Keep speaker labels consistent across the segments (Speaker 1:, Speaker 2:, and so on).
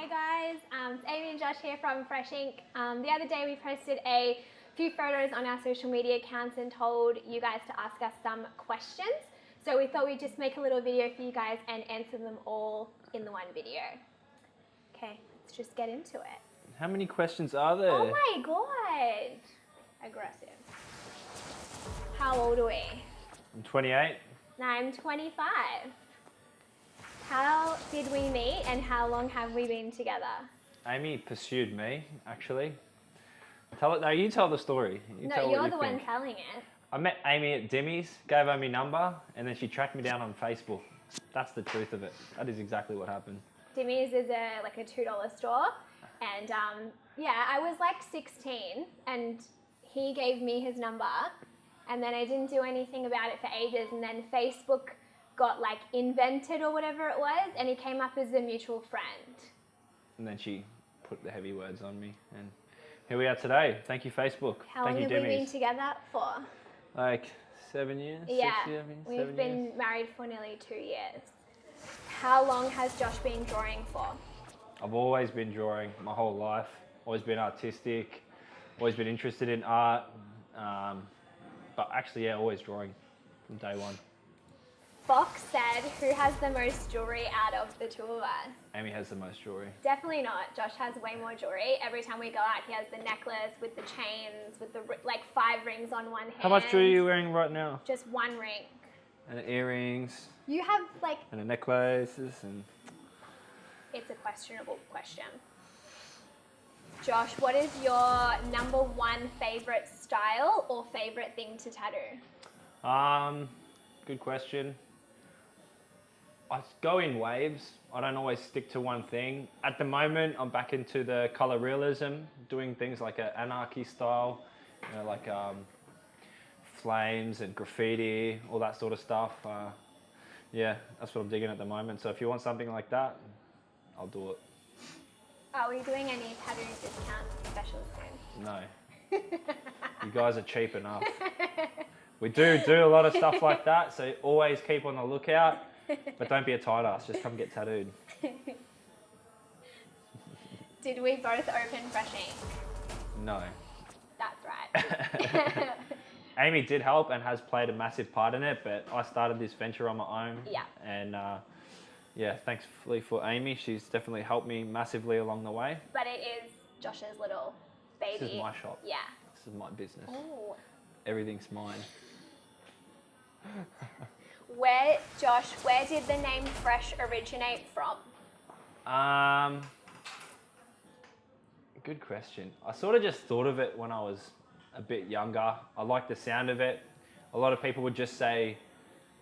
Speaker 1: Hey guys, it's Amy and Josh here from Fresh Ink. The other day we posted a few photos on our social media accounts and told you guys to ask us some questions. So we thought we'd just make a little video for you guys and answer them all in the one video. Okay, let's just get into it.
Speaker 2: How many questions are there?
Speaker 1: Oh my god! Aggressive. How old are we?
Speaker 2: I'm 28.
Speaker 1: I'm 25. How did we meet and how long have we been together?
Speaker 2: Amy pursued me, actually. No, you tell the story.
Speaker 1: You're the one telling it.
Speaker 2: I met Amy at Dimmy's, gave her my number, and then she tracked me down on Facebook. That's the truth of it. That is exactly what happened.
Speaker 1: Dimmy's is a $2 store, and I was like 16, and he gave me his number, and then I didn't do anything about it for ages, and then Facebook got invented or whatever it was, and he came up as a mutual friend.
Speaker 2: And then she put the heavy words on me, and here we are today. Thank you, Facebook.
Speaker 1: How long have we been together for?
Speaker 2: 7 years?
Speaker 1: Yeah,
Speaker 2: 6 years,
Speaker 1: we've been married for nearly 2 years. How long has Josh been drawing for?
Speaker 2: I've always been drawing my whole life. Always been artistic. Always been interested in art. But actually, always drawing from day one.
Speaker 1: Fox said, who has the most jewelry out of the two of us?
Speaker 2: Amy has the most jewelry.
Speaker 1: Definitely not. Josh has way more jewelry. Every time we go out, he has the necklace with the chains, with the 5 rings on one hand.
Speaker 2: How much jewelry are you wearing right now?
Speaker 1: Just 1 ring.
Speaker 2: And earrings.
Speaker 1: You have
Speaker 2: And the necklaces and...
Speaker 1: It's a questionable question. Josh, what is your number 1 favorite style or favorite thing to tattoo?
Speaker 2: Good question. I go in waves. I don't always stick to one thing. At the moment, I'm back into the color realism, doing things like an anarchy style, flames and graffiti, all that sort of stuff. That's what I'm digging at the moment. So if you want something like that, I'll do it.
Speaker 1: Are we doing any tattoo discount specials soon?
Speaker 2: No. You guys are cheap enough. We do a lot of stuff like that, so always keep on the lookout. But don't be a tight ass, just come get tattooed.
Speaker 1: Did we both open Fresh Ink?
Speaker 2: No.
Speaker 1: That's right.
Speaker 2: Amy did help and has played a massive part in it, but I started this venture on my own.
Speaker 1: Yeah.
Speaker 2: And thankfully for Amy, she's definitely helped me massively along the way.
Speaker 1: But it is Josh's little baby.
Speaker 2: This is my shop.
Speaker 1: Yeah.
Speaker 2: This is my business.
Speaker 1: Ooh.
Speaker 2: Everything's mine.
Speaker 1: Where did the name Fresh originate from?
Speaker 2: Good question. I sort of just thought of it when I was a bit younger. I liked the sound of it. A lot of people would just say,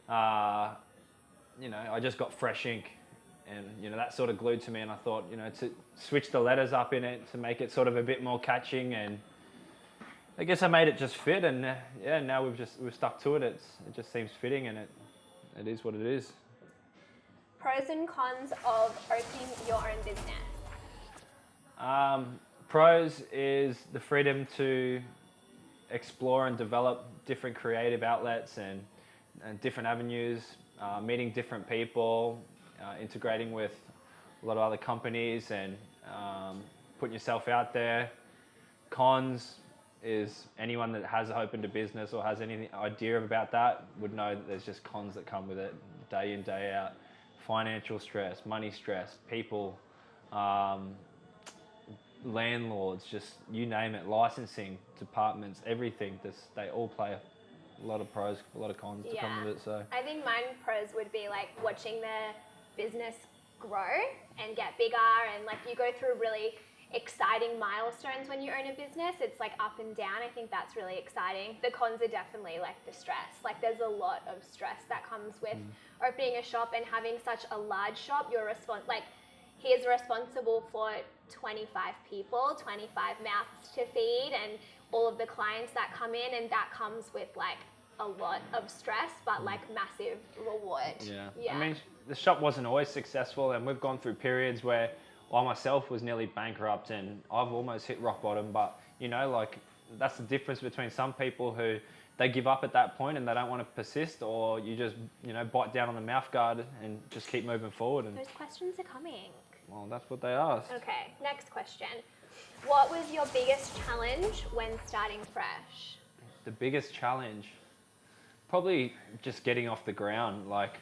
Speaker 2: I just got fresh ink. And, that sort of glued to me. And I thought, to switch the letters up in it to make it sort of a bit more catching. And I guess I made it just fit. And now we've stuck to it. It just seems fitting, and it is what it is.
Speaker 1: Pros and cons of opening your own business.
Speaker 2: Pros is the freedom to explore and develop different creative outlets and different avenues, meeting different people, integrating with a lot of other companies and putting yourself out there. Cons is anyone that has opened a business or has any idea about that would know that there's just cons that come with it day in, day out. Financial stress, money stress, people, landlords, just you name it, licensing, departments, everything. They all play a lot of pros, a lot of cons to come with it. So
Speaker 1: I think mine pros would be watching the business grow and get bigger, and you go through really exciting milestones when you own a business. It's up and down. I think that's really exciting. The cons are definitely the stress. There's a lot of stress that comes with opening a shop and having such a large shop. He is responsible for 25 people, 25 mouths to feed, and all of the clients that come in, and that comes with a lot of stress, but massive reward.
Speaker 2: I mean, the shop wasn't always successful, and we've gone through periods where I myself was nearly bankrupt and I've almost hit rock bottom, but that's the difference between some people who they give up at that point and they don't want to persist, or you just, bite down on the mouth guard and just keep moving forward. And
Speaker 1: those questions are coming.
Speaker 2: Well, that's what they asked.
Speaker 1: Okay, next question. What was your biggest challenge when starting fresh?
Speaker 2: The biggest challenge, probably just getting off the ground. Like,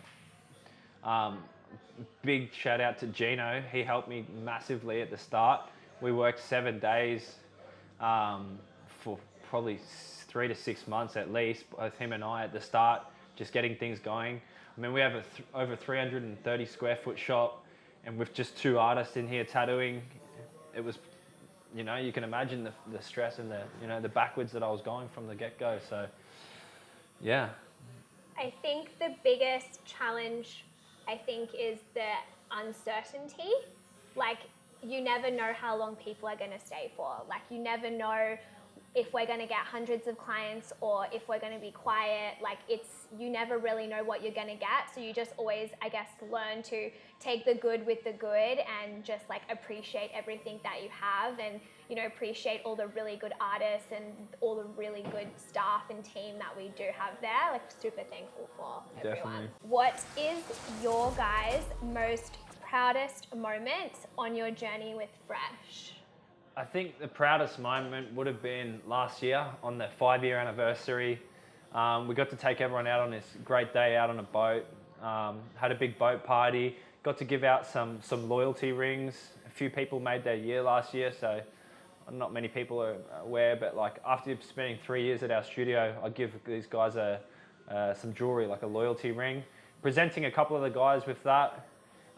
Speaker 2: big shout out to Gino. He helped me massively at the start. We worked 7 days for probably 3 to 6 months at least, both him and I at the start, just getting things going. I mean, we have a over 330 square foot shop, and with just 2 artists in here tattooing, it was, you know, you can imagine the stress and the backwards that I was going from the get-go. So, yeah.
Speaker 1: I think the biggest challenge, is the uncertainty. Like, you never know how long people are going to stay for. Like, you never know if we're going to get hundreds of clients or if we're going to be quiet. Like, you never really know what you're going to get. So you just always, I guess, learn to take the good with the good and just like appreciate everything that you have, and, you know, appreciate all the really good artists and all the really good staff and team that we do have there. Like, super thankful for everyone.
Speaker 2: Definitely.
Speaker 1: What is your guys' most proudest moment on your journey with Fresh?
Speaker 2: I think the proudest moment would have been last year on the 5-year anniversary. We got to take everyone out on this great day out on a boat. Had a big boat party. Got to give out some loyalty rings. A few people made their year last year, so not many people are aware, but like after spending 3 years at our studio, I give these guys some jewelry, like a loyalty ring. Presenting a couple of the guys with that.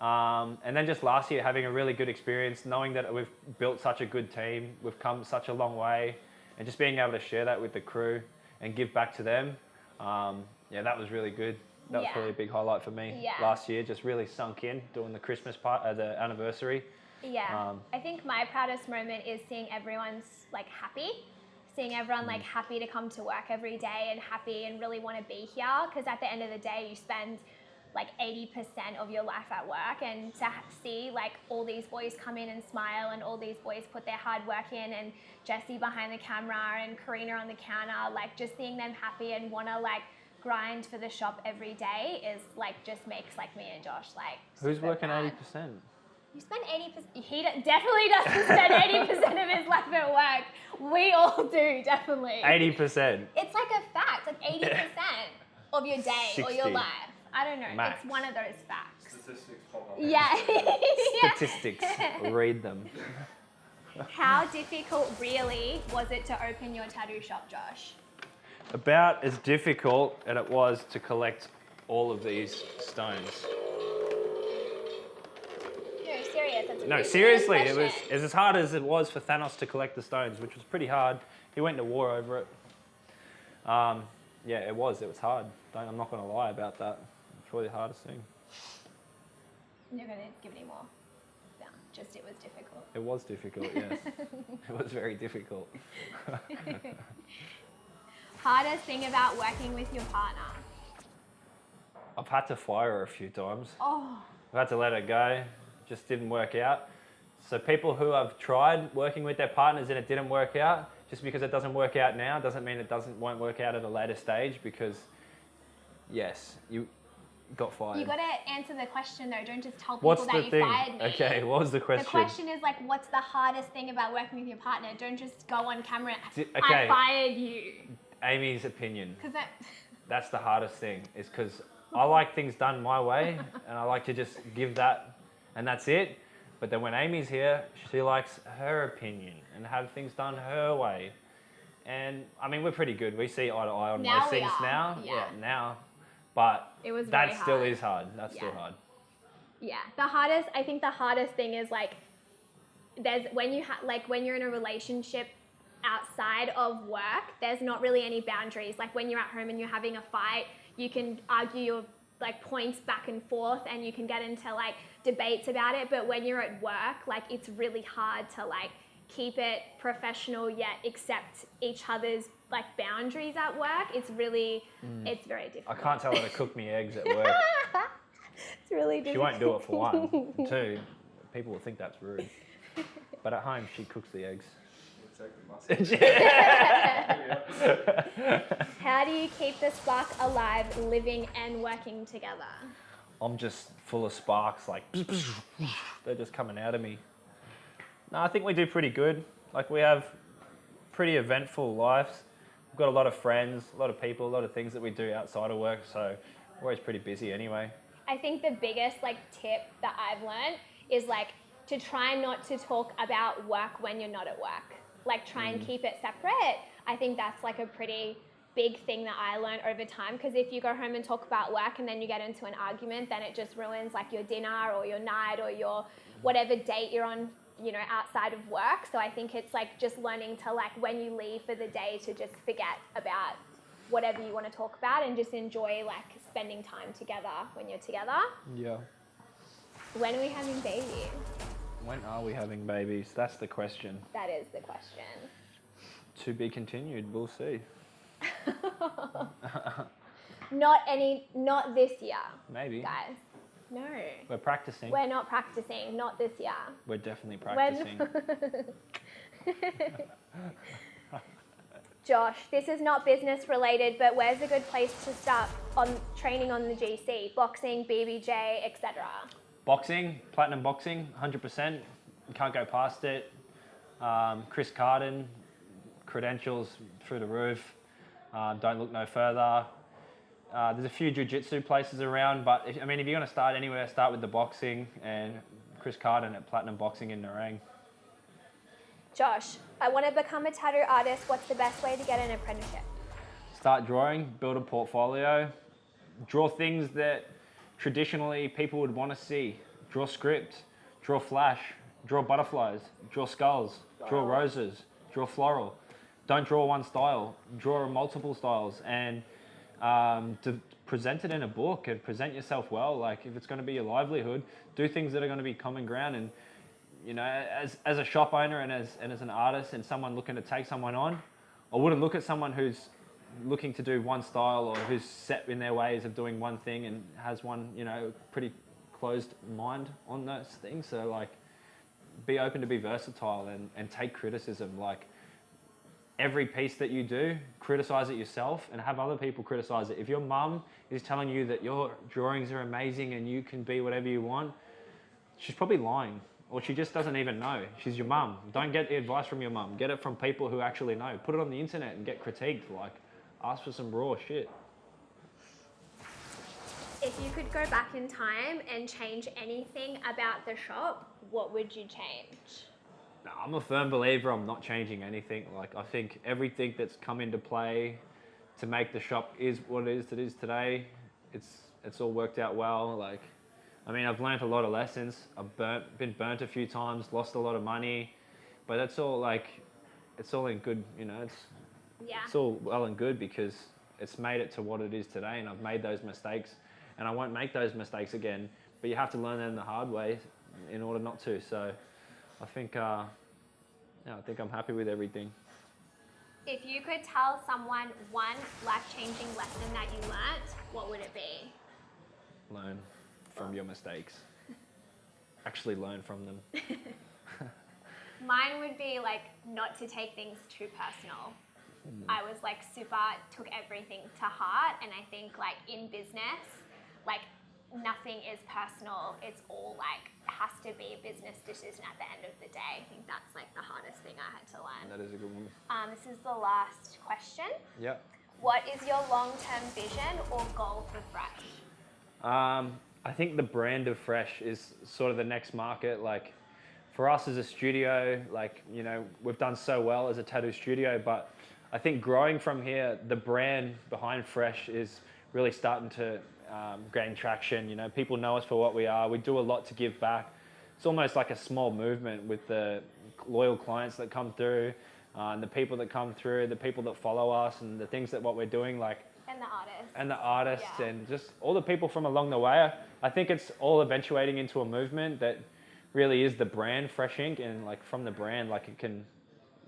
Speaker 2: And then just last year having a really good experience, knowing that we've built such a good team, we've come such a long way, and just being able to share that with the crew and give back to them. Yeah, that was really good. That was probably a big highlight for me last year, just really sunk in doing the Christmas part, the anniversary.
Speaker 1: Yeah, I think my proudest moment is seeing everyone's like happy, seeing everyone like happy to come to work every day and happy and really want to be here, because at the end of the day you spend like 80% of your life at work, and to see like all these boys come in and smile, and all these boys put their hard work in, and Jessie behind the camera and Karina on the counter, like just seeing them happy and want to like grind for the shop every day is like just makes like me and Josh like
Speaker 2: Who's
Speaker 1: super
Speaker 2: working
Speaker 1: proud.
Speaker 2: 80%?
Speaker 1: You spend 80%, he definitely doesn't spend 80% of his life at work. We all do, definitely.
Speaker 2: 80%.
Speaker 1: It's like a fact, like 80% of your day or your
Speaker 2: 60.
Speaker 1: life. I don't know,
Speaker 2: Max.
Speaker 1: It's one of those facts.
Speaker 3: Statistics pop up.
Speaker 1: Yeah.
Speaker 2: Statistics, read them.
Speaker 1: How difficult really was it to open your tattoo shop, Josh?
Speaker 2: About as difficult as it was to collect all of these stones.
Speaker 1: No, serious. That's a
Speaker 2: No,
Speaker 1: really
Speaker 2: seriously,
Speaker 1: serious
Speaker 2: it was
Speaker 1: question.
Speaker 2: as hard as it was for Thanos to collect the stones, which was pretty hard. He went to war over it. Yeah, it was hard. I'm not going to lie about that. It's probably the hardest thing.
Speaker 1: You're going to give any more? No, just it was difficult.
Speaker 2: It was difficult, yes. It was very difficult.
Speaker 1: Hardest thing about working with your partner?
Speaker 2: I've had to fire her a few times.
Speaker 1: Oh.
Speaker 2: I've had to let her go. Just didn't work out. So people who have tried working with their partners and it didn't work out, just because it doesn't work out now doesn't mean it won't work out at a later stage, because yes, you got fired.
Speaker 1: You got to answer the question though. Don't just tell people
Speaker 2: What's
Speaker 1: that
Speaker 2: the
Speaker 1: you
Speaker 2: thing?
Speaker 1: fired me.
Speaker 2: Okay, what was the question?
Speaker 1: The question is like, what's the hardest thing about working with your partner? Don't just go on camera.
Speaker 2: Okay.
Speaker 1: I fired you.
Speaker 2: Amy's opinion.
Speaker 1: Because
Speaker 2: That's the hardest thing, is because I like things done my way and I like to just give that and that's it. But then when Amy's here, she likes her opinion and have things done her way. And I mean, we're pretty good. We see eye to eye on
Speaker 1: Now
Speaker 2: most
Speaker 1: we
Speaker 2: things
Speaker 1: are.
Speaker 2: now.
Speaker 1: Yeah.
Speaker 2: now. But
Speaker 1: it was
Speaker 2: that
Speaker 1: very
Speaker 2: still
Speaker 1: hard.
Speaker 2: is hard. That's still hard.
Speaker 1: Yeah, I think the hardest thing is like, when you're in a relationship outside of work, there's not really any boundaries. Like when you're at home and you're having a fight, you can argue your like points back and forth and you can get into like debates about it. But when you're at work, like it's really hard to like keep it professional yet accept each other's like boundaries at work. It's very difficult.
Speaker 2: I can't tell her to cook me eggs at work.
Speaker 1: It's really difficult.
Speaker 2: She won't do it for one. And two, people will think that's rude. But at home, she cooks the eggs.
Speaker 1: How do you keep the spark alive living and working together?
Speaker 2: I'm just full of sparks, like they're just coming out of me. No, I think we do pretty good. Like we have pretty eventful lives. We've got a lot of friends, a lot of people, a lot of things that we do outside of work, so we're always pretty busy anyway.
Speaker 1: I think the biggest like tip that I've learned is like to try not to talk about work when you're not at work. Like try and keep it separate. I think that's like a pretty big thing that I learned over time, because if you go home and talk about work and then you get into an argument, then it just ruins like your dinner or your night or your whatever date you're on, you know, outside of work. So I think it's like just learning to like when you leave for the day to just forget about whatever you want to talk about and just enjoy like spending time together when you're together.
Speaker 2: Yeah.
Speaker 1: When are we having babies?
Speaker 2: When are we having babies? That's the question.
Speaker 1: That is the question.
Speaker 2: To be continued, we'll see.
Speaker 1: Not this year.
Speaker 2: Maybe.
Speaker 1: Guys. No.
Speaker 2: We're practicing.
Speaker 1: We're not practicing, not this year.
Speaker 2: We're definitely practicing.
Speaker 1: Josh, this is not business related, but where's a good place to start on training on the GC? Boxing, BBJ, etc.
Speaker 2: Boxing, platinum boxing, 100%. You can't go past it. Chris Carden, credentials through the roof. Don't look no further. There's a few jiu-jitsu places around, but if you're going to start anywhere, start with the boxing, and Chris Carden at Platinum Boxing in Nerang.
Speaker 1: Josh, I want to become a tattoo artist. What's the best way to get an apprenticeship?
Speaker 2: Start drawing, build a portfolio, draw things that traditionally people would want to see. Draw script, draw flash, draw butterflies, draw skulls, draw roses, draw floral. Don't draw one style, draw multiple styles, and to present it in a book and present yourself well. Like if it's going to be your livelihood, do things that are going to be common ground. And you know, as a shop owner and as an artist and someone looking to take someone on, I wouldn't look at someone who's looking to do one style or who's set in their ways of doing one thing and has one, you know, pretty closed mind on those things. So like, be open to be versatile and take criticism. Like every piece that you do, criticize it yourself and have other people criticize it. If your mum is telling you that your drawings are amazing and you can be whatever you want, she's probably lying. Or she just doesn't even know. She's your mum. Don't get the advice from your mum. Get it from people who actually know. Put it on the internet and get critiqued. Like, ask for some raw shit.
Speaker 1: If you could go back in time and change anything about the shop, what would you change?
Speaker 2: No, I'm a firm believer I'm not changing anything. Like, I think everything that's come into play to make the shop is what it is today. It's all worked out well. Like, I mean, I've learned a lot of lessons. I've been burnt a few times, lost a lot of money, but that's all like, it's all in good, you know, it's all well and good because it's made it to what it is today, and I've made those mistakes and I won't make those mistakes again, but you have to learn them the hard way in order not to. So I think, I think I'm happy with everything.
Speaker 1: If you could tell someone one life-changing lesson that you learnt, what would it be?
Speaker 2: Learn from your mistakes. Actually learn from them.
Speaker 1: Mine would be like not to take things too personal. I was like took everything to heart, and I think like in business, like nothing is personal. It's all like, has to be a business decision at the end of the day. I think that's like the hardest thing I had to learn.
Speaker 2: That is a good one.
Speaker 1: This is the last question.
Speaker 2: Yeah.
Speaker 1: What is your long-term vision or goal for Fresh?
Speaker 2: I think the brand of Fresh is sort of the next market. Like for us as a studio, like, you know, we've done so well as a tattoo studio, but I think growing from here, the brand behind Fresh is really starting to gain traction. You know, people know us for what we are. We do a lot to give back. It's almost like a small movement with the loyal clients that come through, and the people that come through, the people that follow us, and the things that what we're doing, like. And the artists yeah. And just all the people from along the way. I think it's all eventuating into a movement that really is the brand Fresh Ink, and like from the brand, like it can,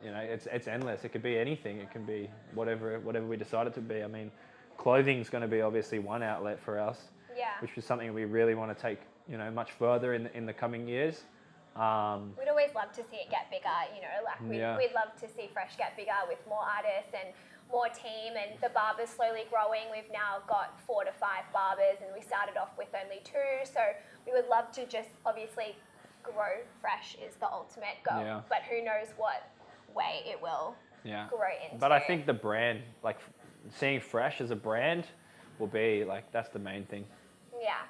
Speaker 2: you know, it's endless. It could be anything. It can be whatever we decide it to be. I mean, clothing's going to be obviously one outlet for us,
Speaker 1: yeah.
Speaker 2: Which is something we really want to take, you know, much further in the coming years.
Speaker 1: We'd always love to see it get bigger, you know, like we'd love to see Fresh get bigger with more artists and more team, and the barber's slowly growing. We've now got 4 to 5 barbers, and we started off with only 2. So we would love to just obviously grow fresh is the ultimate goal.
Speaker 2: Yeah.
Speaker 1: But who knows what way it will grow into.
Speaker 2: But I think the brand, like seeing fresh as a brand, will be like, that's the main thing.
Speaker 1: Yeah.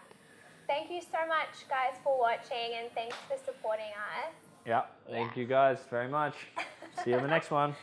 Speaker 1: Thank you so much, guys, for watching, and thanks for supporting us.
Speaker 2: Yeah. Thank you guys very much. See you on the next one.